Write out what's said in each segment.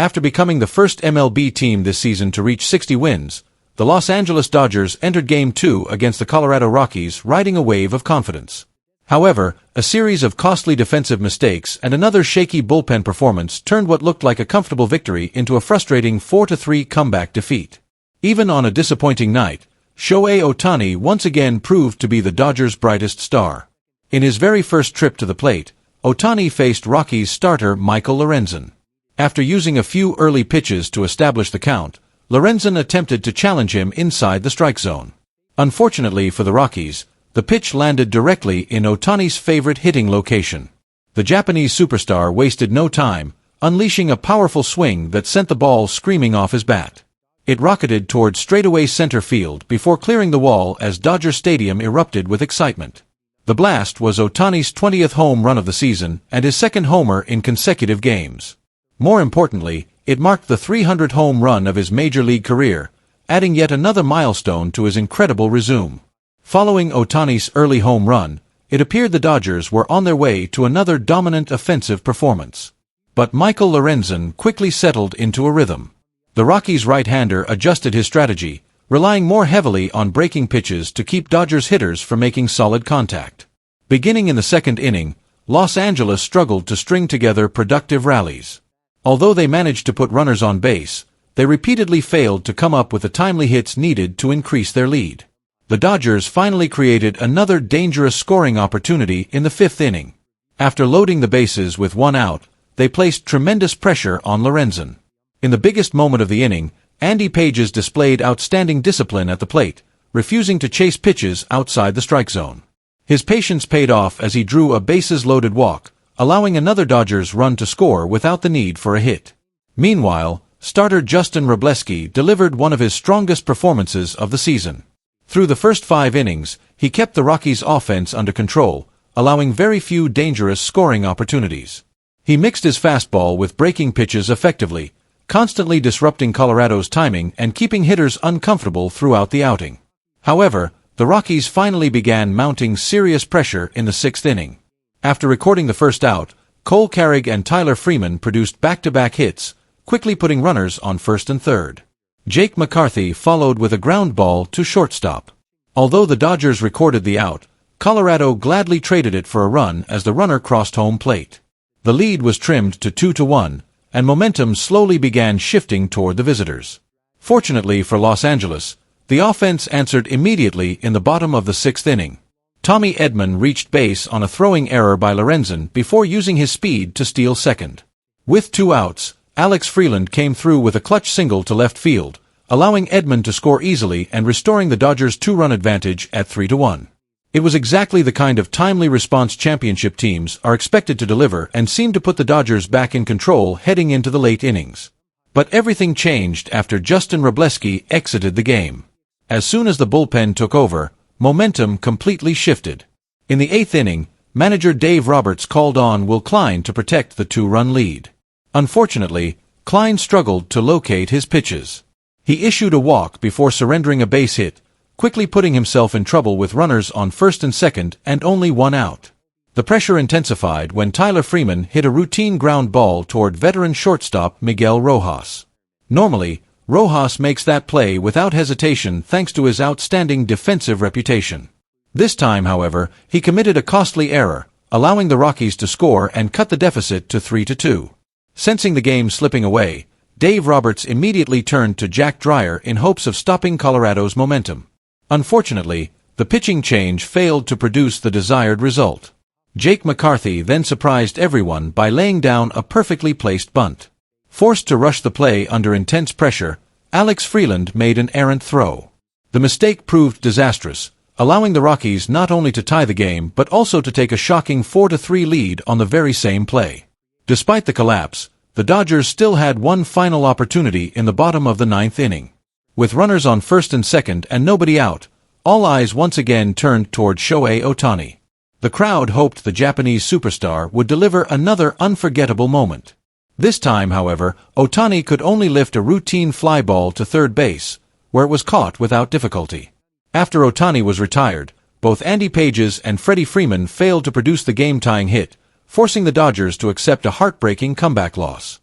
After becoming the first MLB team this season to reach 60 wins, the Los Angeles Dodgers entered Game 2 against the Colorado Rockies riding a wave of confidence. However, a series of costly defensive mistakes and another shaky bullpen performance turned what looked like a comfortable victory into a frustrating 4-3 comeback defeat. Even on a disappointing night, Shohei Ohtani once again proved to be the Dodgers' brightest star. In his very first trip to the plate, Ohtani faced Rockies starter Michael Lorenzen. After using a few early pitches to establish the count, Lorenzen attempted to challenge him inside the strike zone. Unfortunately for the Rockies, the pitch landed directly in Ohtani's favorite hitting location. The Japanese superstar wasted no time, unleashing a powerful swing that sent the ball screaming off his bat. It rocketed toward straightaway center field before clearing the wall as Dodger Stadium erupted with excitement. The blast was Ohtani's 20th home run of the season and his second homer in consecutive games. More importantly, it marked the 300th home run of his major league career, adding yet another milestone to his incredible resume. Following Ohtani's early home run, it appeared the Dodgers were on their way to another dominant offensive performance. But Michael Lorenzen quickly settled into a rhythm. The Rockies' right-hander adjusted his strategy, relying more heavily on breaking pitches to keep Dodgers hitters from making solid contact. Beginning in the second inning, Los Angeles struggled to string together productive rallies. Although they managed to put runners on base, they repeatedly failed to come up with the timely hits needed to increase their lead. The Dodgers finally created another dangerous scoring opportunity in the fifth inning. After loading the bases with one out, they placed tremendous pressure on Lorenzen. In the biggest moment of the inning, Andy Pages displayed outstanding discipline at the plate, refusing to chase pitches outside the strike zone. His patience paid off as he drew a bases-loaded walk, allowing another Dodgers run to score without the need for a hit. Meanwhile, starter Justin Ruthlessly delivered one of his strongest performances of the season. Through the first 5 innings, he kept the Rockies' offense under control, allowing very few dangerous scoring opportunities. He mixed his fastball with breaking pitches effectively, constantly disrupting Colorado's timing and keeping hitters uncomfortable throughout the outing. However, the Rockies finally began mounting serious pressure in the 6th inning. After recording the first out, Cole Carrig and Tyler Freeman produced back-to-back hits, quickly putting runners on first and third. Jake McCarthy followed with a ground ball to shortstop. Although the Dodgers recorded the out, Colorado gladly traded it for a run as the runner crossed home plate. The lead was trimmed to 2-1, and momentum slowly began shifting toward the visitors. Fortunately for Los Angeles, the offense answered immediately in the bottom of the 6th inning. Tommy Edman reached base on a throwing error by Lorenzen before using his speed to steal second. With 2 outs, Alex Freeland came through with a clutch single to left field, allowing Edman to score easily and restoring the Dodgers' 2-run advantage at 3-1. It was exactly the kind of timely response championship teams are expected to deliver and seemed to put the Dodgers back in control heading into the late innings. But everything changed after Justin Ruthlessly exited the game. As soon as the bullpen took over, momentum completely shifted. In the 8th inning, manager Dave Roberts called on Will Klein to protect the 2-run lead. Unfortunately, Klein struggled to locate his pitches. He issued a walk before surrendering a base hit, quickly putting himself in trouble with runners on first and second and only 1 out. The pressure intensified when Tyler Freeman hit a routine ground ball toward veteran shortstop Miguel Rojas. Normally, Rojas makes that play without hesitation thanks to his outstanding defensive reputation. This time, however, he committed a costly error, allowing the Rockies to score and cut the deficit to 3-2. Sensing the game slipping away, Dave Roberts immediately turned to Jack Dreyer in hopes of stopping Colorado's momentum. Unfortunately, the pitching change failed to produce the desired result. Jake McCarthy then surprised everyone by laying down a perfectly placed bunt. Forced to rush the play under intense pressure, Alex Freeland made an errant throw. The mistake proved disastrous, allowing the Rockies not only to tie the game but also to take a shocking 4-3 lead on the very same play. Despite the collapse, the Dodgers still had one final opportunity in the bottom of the 9th inning. With runners on first and second and nobody out, all eyes once again turned toward Shohei Ohtani. The crowd hoped the Japanese superstar would deliver another unforgettable moment. This time, however, Ohtani could only lift a routine fly ball to third base, where it was caught without difficulty. After Ohtani was retired, both Andy Pages and Freddie Freeman failed to produce the game-tying hit, forcing the Dodgers to accept a heartbreaking comeback loss.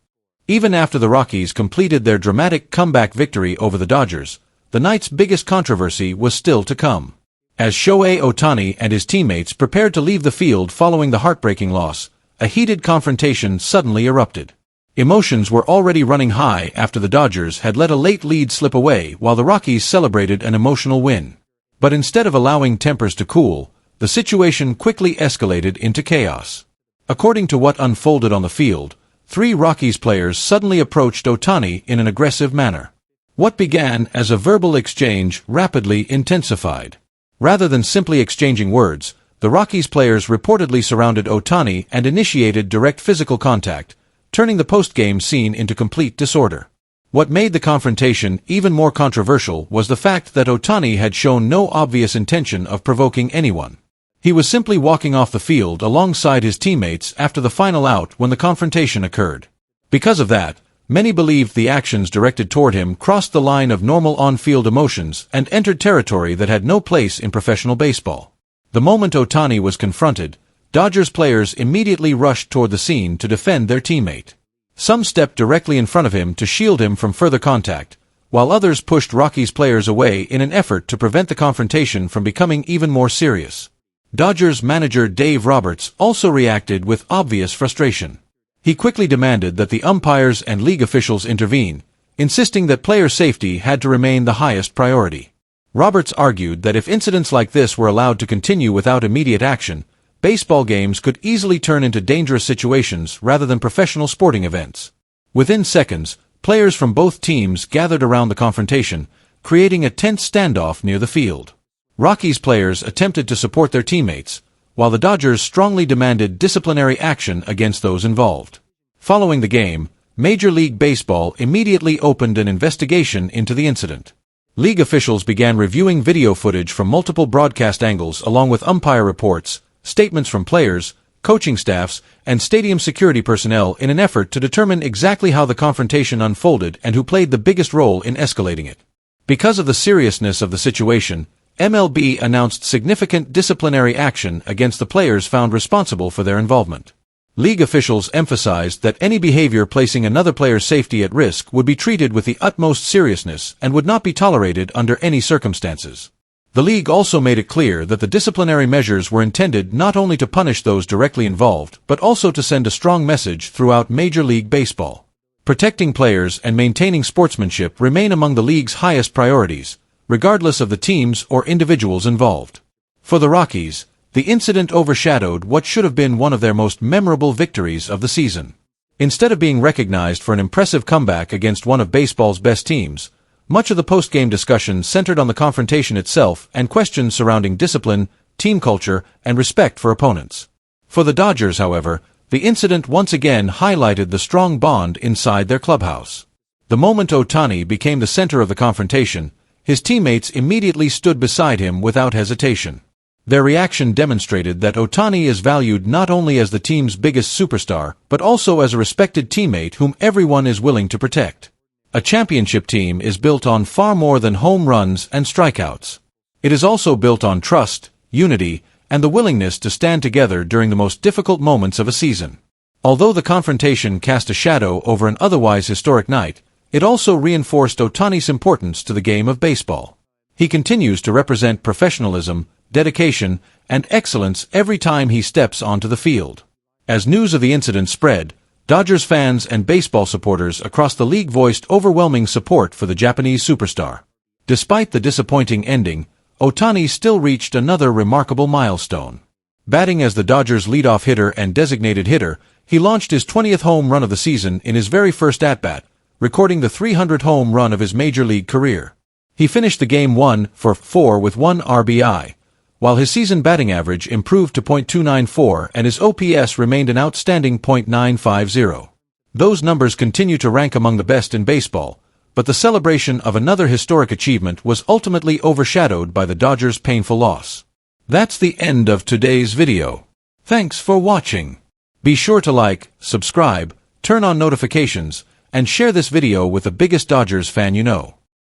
Even after the Rockies completed their dramatic comeback victory over the Dodgers, the night's biggest controversy was still to come. As Shohei Ohtani and his teammates prepared to leave the field following the heartbreaking loss, a heated confrontation suddenly erupted. Emotions were already running high after the Dodgers had let a late lead slip away while the Rockies celebrated an emotional win. But instead of allowing tempers to cool, the situation quickly escalated into chaos. According to what unfolded on the field, 3 Rockies players suddenly approached Ohtani in an aggressive manner. What began as a verbal exchange rapidly intensified. Rather than simply exchanging words, the Rockies players reportedly surrounded Ohtani and initiated direct physical contact, turning the post-game scene into complete disorder. What made the confrontation even more controversial was the fact that Ohtani had shown no obvious intention of provoking anyone. He was simply walking off the field alongside his teammates after the final out when the confrontation occurred. Because of that, many believed the actions directed toward him crossed the line of normal on-field emotions and entered territory that had no place in professional baseball. The moment Ohtani was confronted, Dodgers players immediately rushed toward the scene to defend their teammate. Some stepped directly in front of him to shield him from further contact, while others pushed Rockies players away in an effort to prevent the confrontation from becoming even more serious. Dodgers manager Dave Roberts also reacted with obvious frustration. He quickly demanded that the umpires and league officials intervene, insisting that player safety had to remain the highest priority. Roberts argued that if incidents like this were allowed to continue without immediate action, baseball games could easily turn into dangerous situations rather than professional sporting events. Within seconds, players from both teams gathered around the confrontation, creating a tense standoff near the field. Rockies players attempted to support their teammates, while the Dodgers strongly demanded disciplinary action against those involved. Following the game, Major League Baseball immediately opened an investigation into the incident. League officials began reviewing video footage from multiple broadcast angles along with umpire reports, statements from players, coaching staffs, and stadium security personnel in an effort to determine exactly how the confrontation unfolded and who played the biggest role in escalating it. Because of the seriousness of the situation, MLB announced significant disciplinary action against the players found responsible for their involvement. League officials emphasized that any behavior placing another player's safety at risk would be treated with the utmost seriousness and would not be tolerated under any circumstances. The league also made it clear that the disciplinary measures were intended not only to punish those directly involved, but also to send a strong message throughout Major League Baseball. Protecting players and maintaining sportsmanship remain among the league's highest priorities, regardless of the teams or individuals involved. For the Rockies, the incident overshadowed what should have been one of their most memorable victories of the season. Instead of being recognized for an impressive comeback against one of baseball's best teams, much of the post-game discussion centered on the confrontation itself and questions surrounding discipline, team culture, and respect for opponents. For the Dodgers, however, the incident once again highlighted the strong bond inside their clubhouse. The moment Ohtani became the center of the confrontation, his teammates immediately stood beside him without hesitation. Their reaction demonstrated that Ohtani is valued not only as the team's biggest superstar, but also as a respected teammate whom everyone is willing to protect. A championship team is built on far more than home runs and strikeouts. It is also built on trust, unity, and the willingness to stand together during the most difficult moments of a season. Although the confrontation cast a shadow over an otherwise historic night, it also reinforced Ohtani's importance to the game of baseball. He continues to represent professionalism, dedication, and excellence every time he steps onto the field. As news of the incident spread, Dodgers fans and baseball supporters across the league voiced overwhelming support for the Japanese superstar. Despite the disappointing ending, Ohtani still reached another remarkable milestone. Batting as the Dodgers' leadoff hitter and designated hitter, he launched his 20th home run of the season in his very first at-bat, recording the 300th home run of his major league career. He finished the game 1-for-4 with 1 RBI, while his season batting average improved to .294 and his OPS remained an outstanding .950. Those numbers continue to rank among the best in baseball, but the celebration of another historic achievement was ultimately overshadowed by the Dodgers' painful loss. That's the end of today's video. Thanks for watching. Be sure to like, subscribe, turn on notifications, and share this video with the biggest Dodgers fan you know.